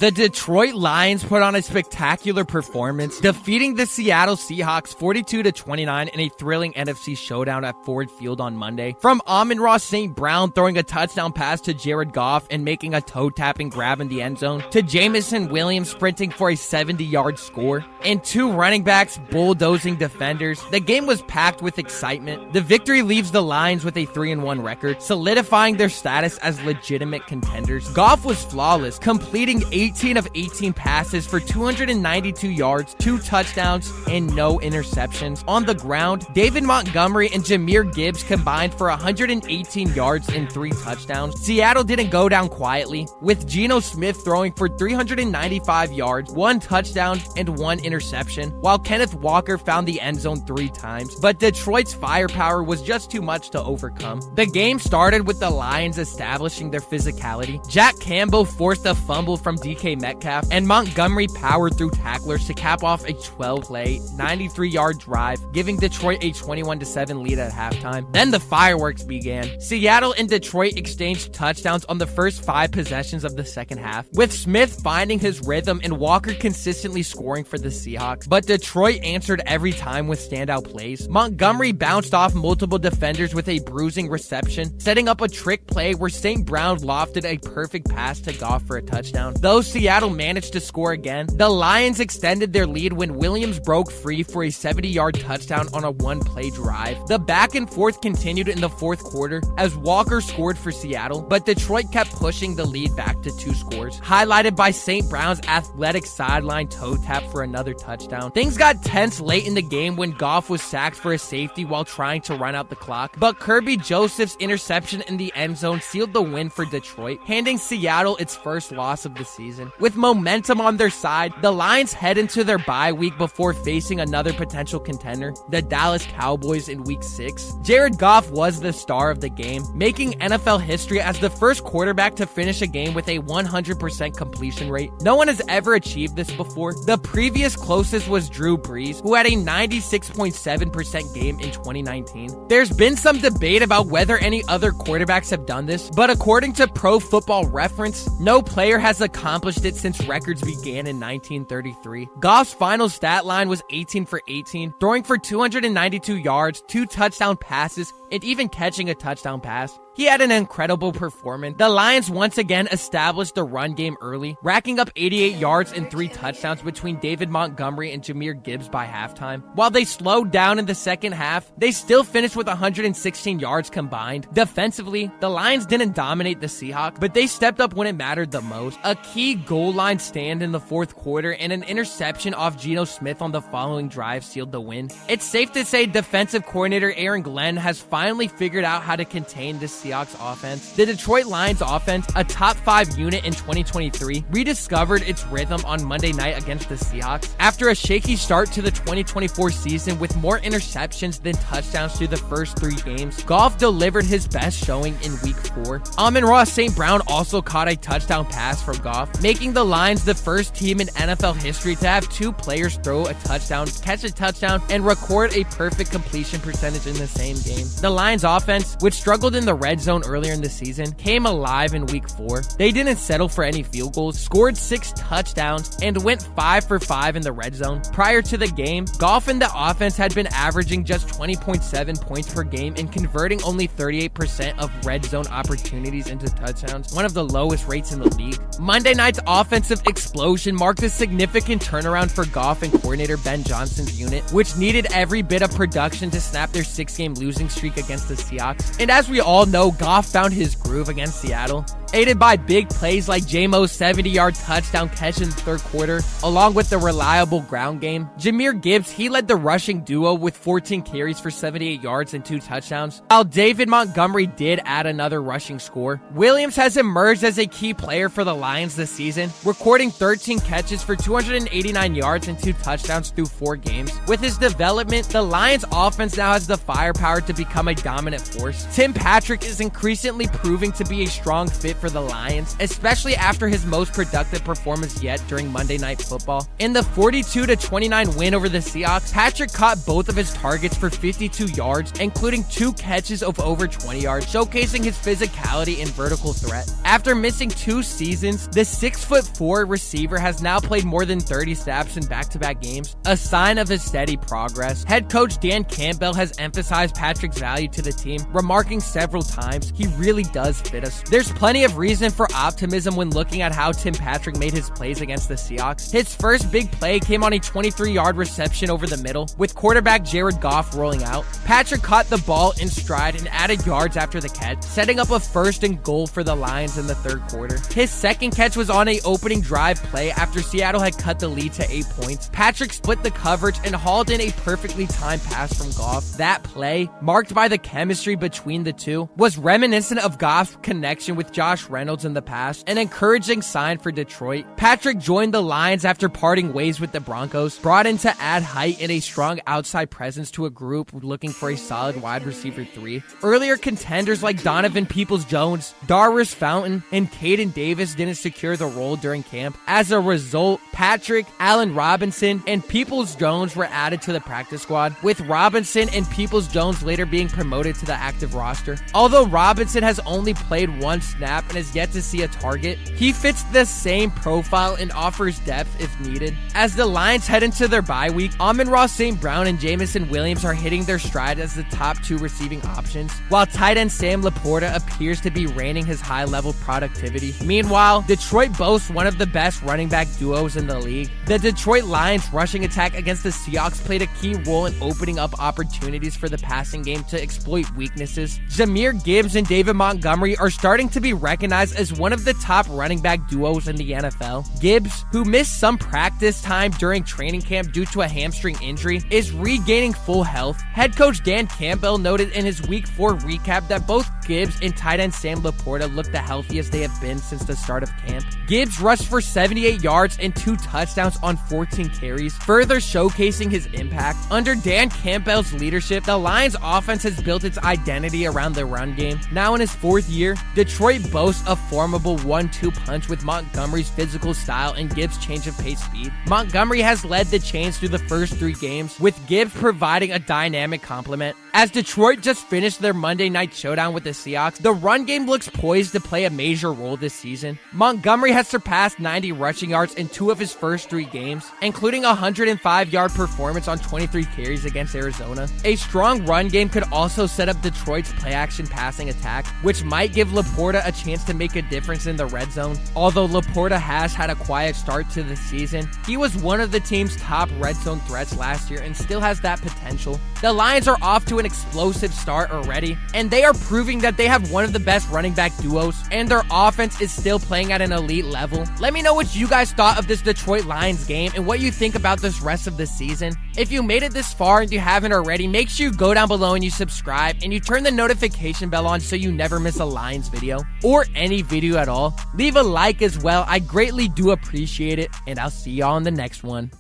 The Detroit Lions put on a spectacular performance, defeating the Seattle Seahawks 42-29 in a thrilling NFC showdown at Ford Field on Monday. From Amon-Ra St. Brown throwing a touchdown pass to Jared Goff and making a toe-tapping grab in the end zone, to Jameson Williams sprinting for a 70-yard score, and two running backs bulldozing defenders, the game was packed with excitement. The victory leaves the Lions with a 3-1 record, solidifying their status as legitimate contenders. Goff was flawless, completing 18 of 18 passes for 292 yards, 2 touchdowns, and no interceptions. On the ground, David Montgomery and Jahmyr Gibbs combined for 118 yards and 3 touchdowns. Seattle didn't go down quietly, with Geno Smith throwing for 395 yards, 1 touchdown, and 1 interception, while Kenneth Walker found the end zone 3 times. But Detroit's firepower was just too much to overcome. The game started with the Lions establishing their physicality. Jack Campbell forced a fumble from DK Metcalf, and Montgomery powered through tacklers to cap off a 12-play, 93-yard drive, giving Detroit a 21-7 lead at halftime. Then the fireworks began. Seattle and Detroit exchanged touchdowns on the first 5 possessions of the second half, with Smith finding his rhythm and Walker consistently scoring for the Seahawks. But Detroit answered every time with standout plays. Montgomery bounced off multiple defenders with a bruising reception, setting up a trick play where St. Brown lofted a perfect pass to Goff for a touchdown. Though Seattle managed to score again, the Lions extended their lead when Williams broke free for a 70-yard touchdown on a 1-play drive. The back and forth continued in the fourth quarter as Walker scored for Seattle, but Detroit kept pushing the lead back to 2 scores, highlighted by St. Brown's athletic sideline toe tap for another touchdown. Things got tense late in the game when Goff was sacked for a safety while trying to run out the clock, but Kirby Joseph's interception in the end zone sealed the win for Detroit, handing Seattle its first loss of the season. With momentum on their side, the Lions head into their bye week before facing another potential contender, the Dallas Cowboys, in week 6. Jared Goff was the star of the game, making NFL history as the first quarterback to finish a game with a 100% completion rate. No one has ever achieved this before. The previous closest was Drew Brees, who had a 96.7% game in 2019. There's been some debate about whether any other quarterbacks have done this, but according to Pro Football Reference, no player has accomplished it since records began in 1933. Goff's final stat line was 18 for 18, throwing for 292 yards, 2 touchdown passes, and even catching a touchdown pass. He had an incredible performance. The Lions once again established the run game early, racking up 88 yards and 3 touchdowns between David Montgomery and Jahmyr Gibbs by halftime. While they slowed down in the second half, they still finished with 116 yards combined. Defensively, the Lions didn't dominate the Seahawks, but they stepped up when it mattered the most. A key goal line stand in the fourth quarter and an interception off Geno Smith on the following drive sealed the win. It's safe to say defensive coordinator Aaron Glenn has finally figured out how to contain the Seahawks offense. The Detroit Lions offense, a top 5 unit in 2023, rediscovered its rhythm on Monday night against the Seahawks. After a shaky start to the 2024 season with more interceptions than touchdowns through the first 3 games, Goff delivered his best showing in week 4. Amon-Ra St. Brown also caught a touchdown pass from Goff, making the Lions the first team in NFL history to have 2 players throw a touchdown, catch a touchdown, and record a perfect completion percentage in the same game. The Lions offense, which struggled in the red zone earlier in the season, came alive in week 4. They didn't settle for any field goals, scored 6 touchdowns, and went 5 for 5 in the red zone. Prior to the game, Goff and the offense had been averaging just 20.7 points per game and converting only 38% of red zone opportunities into touchdowns, one of the lowest rates in the league. Monday night's offensive explosion marked a significant turnaround for Goff and coordinator Ben Johnson's unit, which needed every bit of production to snap their 6-game losing streak against the Seahawks. And as we all know, Goff found his groove against Seattle, aided by big plays like J-Mo's 70-yard touchdown catch in the third quarter, along with the reliable ground game. Jahmyr Gibbs, he led the rushing duo with 14 carries for 78 yards and 2 touchdowns, while David Montgomery did add another rushing score. Williams has emerged as a key player for the Lions this season, recording 13 catches for 289 yards and 2 touchdowns through 4 games. With his development, the Lions offense now has the firepower to become a dominant force. Tim Patrick is increasingly proving to be a strong fit for the Lions, especially after his most productive performance yet during Monday Night Football. In the 42-29 win over the Seahawks, Patrick caught both of his targets for 52 yards, including 2 catches of over 20 yards, showcasing his physicality and vertical threat. After missing 2 seasons, the 6'4" receiver has now played more than 30 snaps in back-to-back games, a sign of his steady progress. Head coach Dan Campbell has emphasized Patrick's value to the team, remarking several times, "He really does fit us." There's plenty of reason for optimism when looking at how Tim Patrick made his plays against the Seahawks. His first big play came on a 23-yard reception over the middle, with quarterback Jared Goff rolling out. Patrick caught the ball in stride and added yards after the catch, setting up a 1st and goal for the Lions in the 3rd quarter. His second catch was on a opening drive play after Seattle had cut the lead to 8 points. Patrick split the coverage and hauled in a perfectly timed pass from Goff. That play, marked by the chemistry between the two, was reminiscent of Goff's connection with Josh Reynolds in the past, an encouraging sign for Detroit. Patrick joined the Lions after parting ways with the Broncos, brought in to add height and a strong outside presence to a group looking for a solid wide receiver 3. Earlier contenders like Donovan Peoples-Jones, Darris Fountain, and Caden Davis didn't secure the role during camp. As a result, Patrick, Allen Robinson, and Peoples-Jones were added to the practice squad, with Robinson and Peoples-Jones later being promoted to the active roster. Although Robinson has only played 1 snap and has yet to see a target, he fits the same profile and offers depth if needed. As the Lions head into their bye week, Amon-Ra St. Brown and Jamison Williams are hitting their stride as the top 2 receiving options, while tight end Sam Laporta appears to be reigning his high-level productivity. Meanwhile, Detroit boasts one of the best running back duos in the league. The Detroit Lions rushing attack against the Seahawks played a key role in opening up opportunities for the passing game to exploit weaknesses. Jahmyr Gibbs and David Montgomery are starting to be recognized as one of the top running back duos in the NFL. Gibbs, who missed some practice time during training camp due to a hamstring injury, is regaining full health. Head coach Dan Campbell noted in his Week 4 recap that both Gibbs and tight end Sam Laporta look the healthiest they have been since the start of camp. Gibbs rushed for 78 yards and 2 touchdowns on 14 carries, further showcasing his impact. Under Dan Campbell's leadership, the Lions offense has built its identity around the run game. Now in his 4th year, Detroit boasts a formidable 1-2 punch with Montgomery's physical style and Gibbs' change of pace speed. Montgomery has led the chains through the first 3 games, with Gibbs providing a dynamic complement. As Detroit just finished their Monday night showdown with the Seahawks, the run game looks poised to play a major role this season. Montgomery has surpassed 90 rushing yards in 2 of his first 3 games, including a 105-yard performance on 23 carries against Arizona. A strong run game could also set up Detroit's play-action passing attack, which might give Laporta a chance to make a difference in the red zone. Although Laporta has had a quiet start to the season, he was one of the team's top red zone threats last year and still has that potential. The Lions are off to an explosive start already, and they are proving that they have one of the best running back duos, and their offense is still playing at an elite level. Let me know what you guys thought of this Detroit Lions game and what you think about this rest of the season. If you made it this far and you haven't already, make sure you go down below and you subscribe and you turn the notification bell on so you never miss a Lions video or any video at all. Leave a like as well. I greatly do appreciate it, and I'll see y'all in the next one.